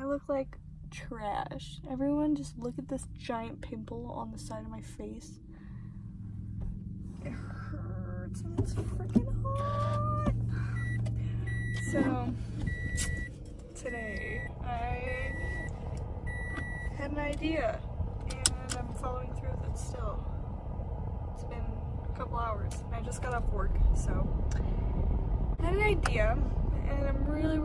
I look like trash. Everyone just look at this giant pimple on the side of my face. It hurts and it's freaking hot. So today I had an idea and I'm following through with it still. It's been a couple hours and I just got off work, so I had an idea and I'm really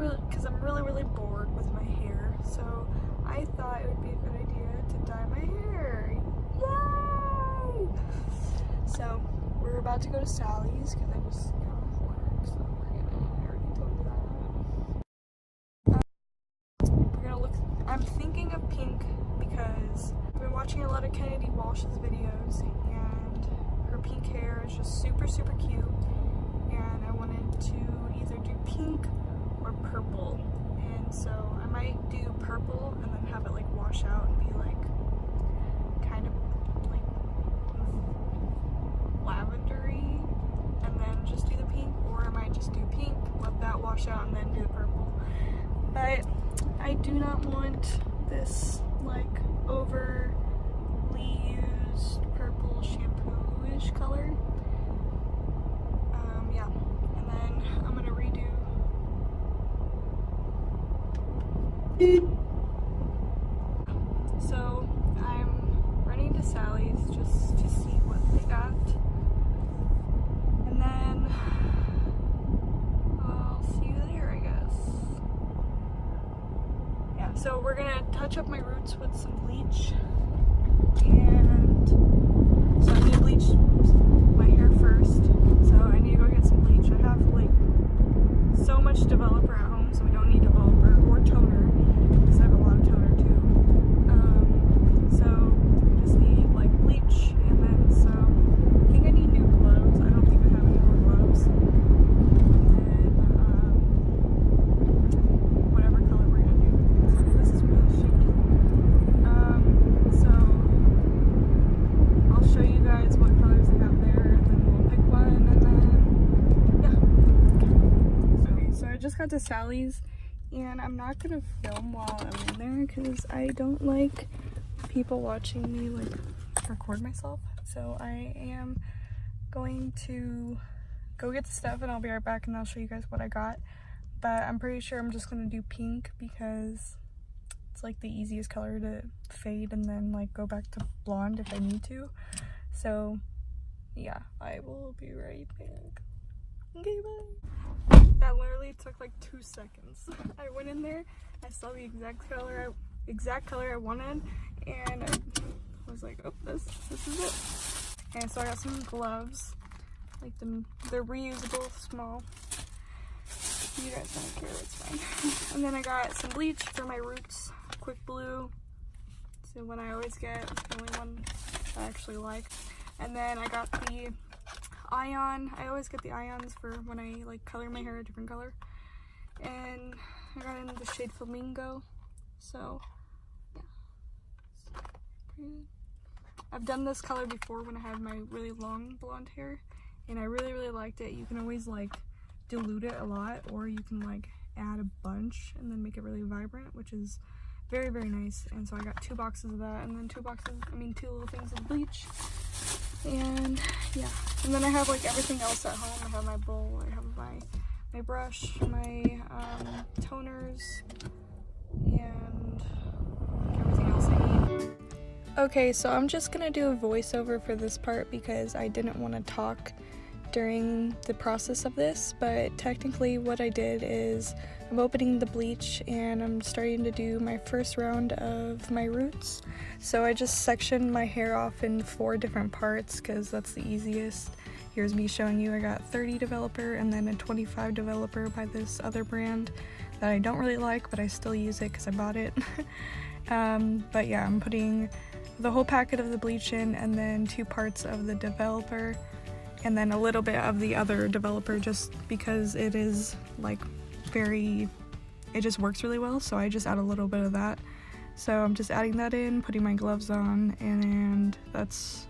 bored with my hair, so I thought it would be a good idea to dye my hair. Yay! So we're about to go to Sally's because I just got off work, so I already told you that. We're gonna look, I'm thinking of pink because I've been watching a lot of Kennedy Walsh's videos and her pink hair is just super cute, and I wanted to either do pink or purple, and so I might do purple and then have it like wash out and be like kind of like lavendery, and then just do the pink, or I might just do pink, let that wash out, and then do the purple. But I do not want this like overly used purple shampoo-ish color. Yeah, and then I'm gonna redo. So I'm running to Sally's just to see what they got, and then I'll see you there, I guess. Yeah, so we're gonna touch up my roots with some bleach, and so I'm gonna bleach my hair first, so I need to go get some bleach. I have like so much developer at home, so we don't need developer or toner, because I have a lot of toner too. So I just need like bleach, and then some, I think I need new gloves. I don't think I have any more gloves. And then whatever color we're gonna do. This is really shaky. So I'll show you guys what colors they have there, and then we'll pick one, and then yeah. Okay, so I just got to Sally's, and I'm not gonna film while I'm in there because I don't like people watching me like record myself. So I am going to go get the stuff and I'll be right back and I'll show you guys what I got. But I'm pretty sure I'm just gonna do pink because it's like the easiest color to fade and then like go back to blonde if I need to. So yeah, I will be right back. Okay, bye. That literally took like 2 seconds. I went in there, I saw the exact color I wanted, and I was like, oh, this is it. And so I got some gloves, like they're reusable, small. You guys don't care, it's fine. And then I got some bleach for my roots, quick blue. So one I always get, it's the only one I actually like. And then I got the ion. I always get the ions for when I like color my hair a different color. And I got in the shade Flamingo. So yeah, pretty good. I've done this color before when I had my really long blonde hair, and I really liked it. You can always like dilute it a lot, or you can like add a bunch and then make it really vibrant, which is very nice. And so I got 2 boxes of that, and then 2 little things of bleach. And yeah, and then I have like everything else at home. I have my bowl, I have my brush, my toners, and everything else I need. Okay, so I'm just gonna do a voiceover for this part because I didn't want to talk during the process of this, but technically what I did is I'm opening the bleach and I'm starting to do my first round of my roots. So I just sectioned my hair off in 4 different parts because that's the easiest. Here's me showing you I got 30 developer and then a 25 developer by this other brand that I don't really like, but I still use it because I bought it. But yeah, I'm putting the whole packet of the bleach in, and then 2 parts of the developer, and then a little bit of the other developer just because it is like it just works really well, so I just add a little bit of that. So I'm just adding that in, putting my gloves on, and that's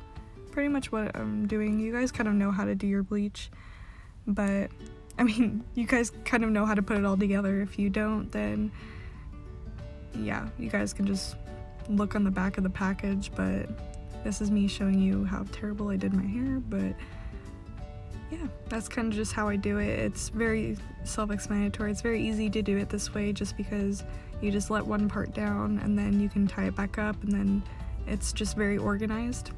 pretty much what I'm doing. You guys kind of know how to do your bleach, but I mean, you guys kind of know how to put it all together. If you don't, then yeah, you guys can just look on the back of the package, but this is me showing you how terrible I did my hair. But yeah, that's kind of just how I do it. It's very self-explanatory. It's very easy to do it this way just because you just let one part down and then you can tie it back up, and then it's just very organized.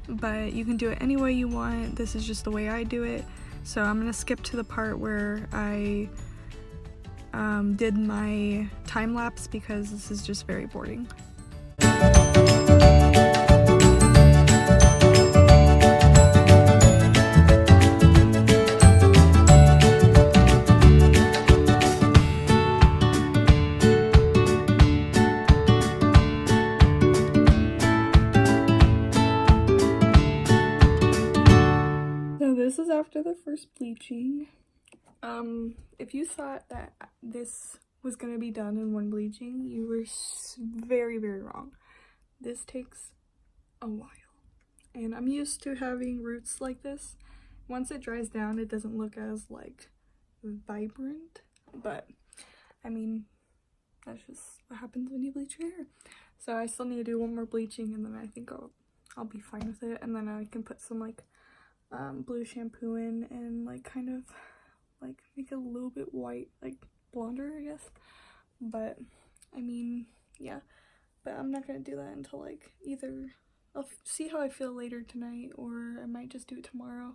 But you can do it any way you want. This is just the way I do it. So I'm gonna skip to the part where I did my time lapse because this is just very boring. So this is after the first bleaching. If you thought that this was gonna be done in one bleaching, you were very, very wrong. This takes a while, and I'm used to having roots like this. Once it dries down, it doesn't look as like vibrant, but I mean, that's just what happens when you bleach your hair. So I still need to do one more bleaching, and then I think I'll be fine with it, and then I can put some like blue shampoo in and like kind of like make it a little bit white, like blonder, I guess. But I mean, yeah, but I'm not gonna do that until like either I'll see how I feel later tonight, or I might just do it tomorrow.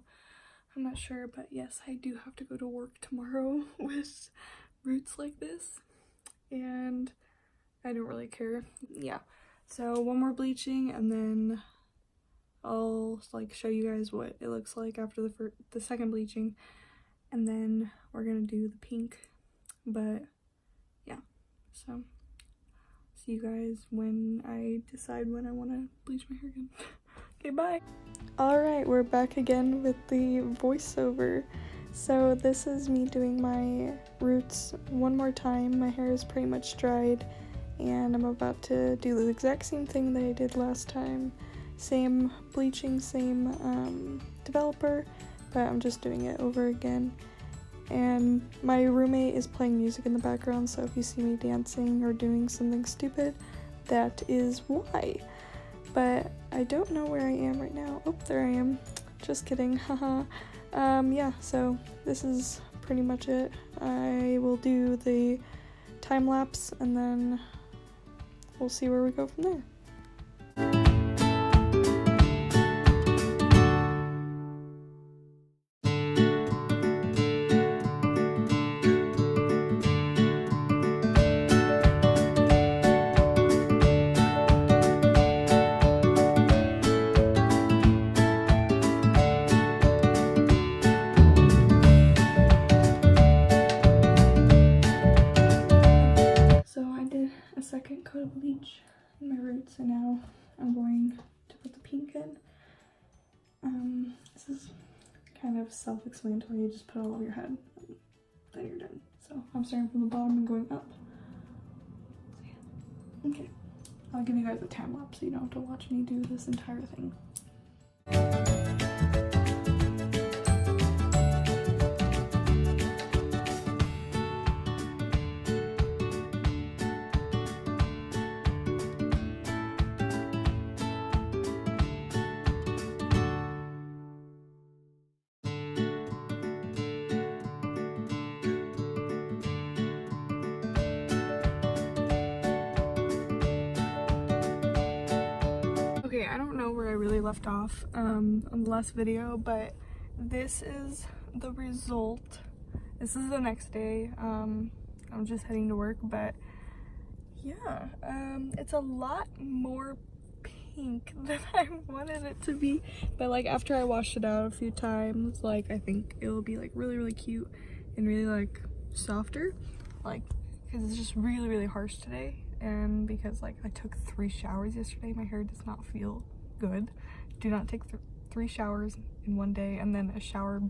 I'm not sure, but yes, I do have to go to work tomorrow with roots like this, and I don't really care. Yeah, so one more bleaching, and then I'll like show you guys what it looks like after the second bleaching, and then we're gonna do the pink. But yeah, so see you guys when I decide when I want to bleach my hair again. Okay, bye. Alright, we're back again with the voiceover. So this is me doing my roots one more time. My hair is pretty much dried, and I'm about to do the exact same thing that I did last time. Same bleaching, same developer, but I'm just doing it over again. And my roommate is playing music in the background, so if you see me dancing or doing something stupid, that is why. But I don't know where I am right now. Oh, there I am. Just kidding, haha. Yeah, so this is pretty much it. I will do the time lapse, and then we'll see where we go from there. Second coat of bleach in my roots, and now I'm going to put the pink in. This is kind of self-explanatory. You just put it all over your head, and then you're done. So I'm starting from the bottom and going up. So yeah. Okay, I'll give you guys a time lapse so you don't have to watch me do this entire thing. Okay, I don't know where I really left off on the last video, but this is the result. This is the next day. I'm just heading to work, but yeah, it's a lot more pink than I wanted it to be. But like after I washed it out a few times, like I think it'll be like really, really cute and really like softer, like because it's just really, really harsh today. And because like I took 3 showers yesterday, my hair does not feel good. Do not take 3 showers in one day, and then a shower.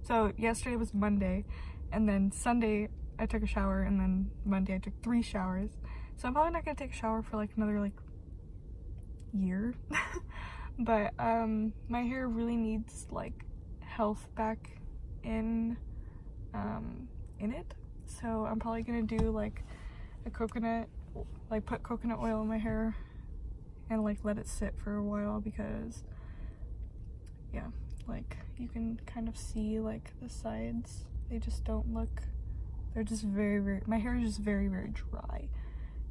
So yesterday was Monday, and then Sunday I took a shower, and then Monday I took 3 showers. So I'm probably not gonna take a shower for like another like year. But my hair really needs like health back in it. So I'm probably gonna do like a coconut, like put coconut oil in my hair and like let it sit for a while, because yeah, like you can kind of see like the sides, they just don't look, they're just very, my hair is just very dry,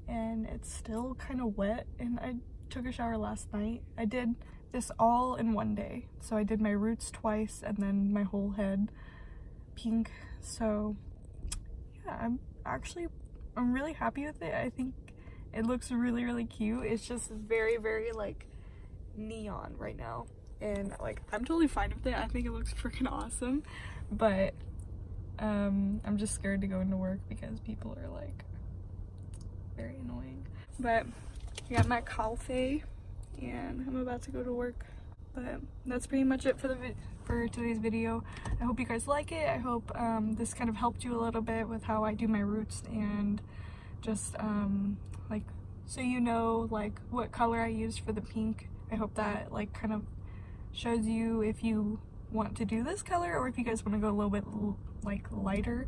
and it's still kind of wet. And I took a shower last night. I did this all in one day, so I did my roots twice and then my whole head pink. So yeah, I'm really happy with it. I think it looks really cute. It's just very like neon right now, and like I'm totally fine with it. I think it looks freaking awesome, but I'm just scared to go into work because people are like very annoying. But I got my coffee and I'm about to go to work. But that's pretty much it for today's video. I hope you guys like it. I hope this kind of helped you a little bit with how I do my roots, and just like, so you know like what color I used for the pink. I hope that like kind of shows you if you want to do this color, or if you guys want to go a little bit like lighter.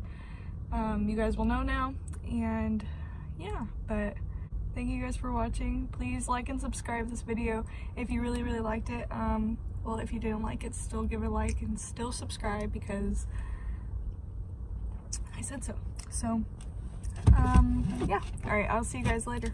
You guys will know now. And yeah, but thank you guys for watching. Please like and subscribe this video if you really liked it. Well, if you didn't like it, still give it a like and still subscribe, because I said so. So yeah, all right, I'll see you guys later.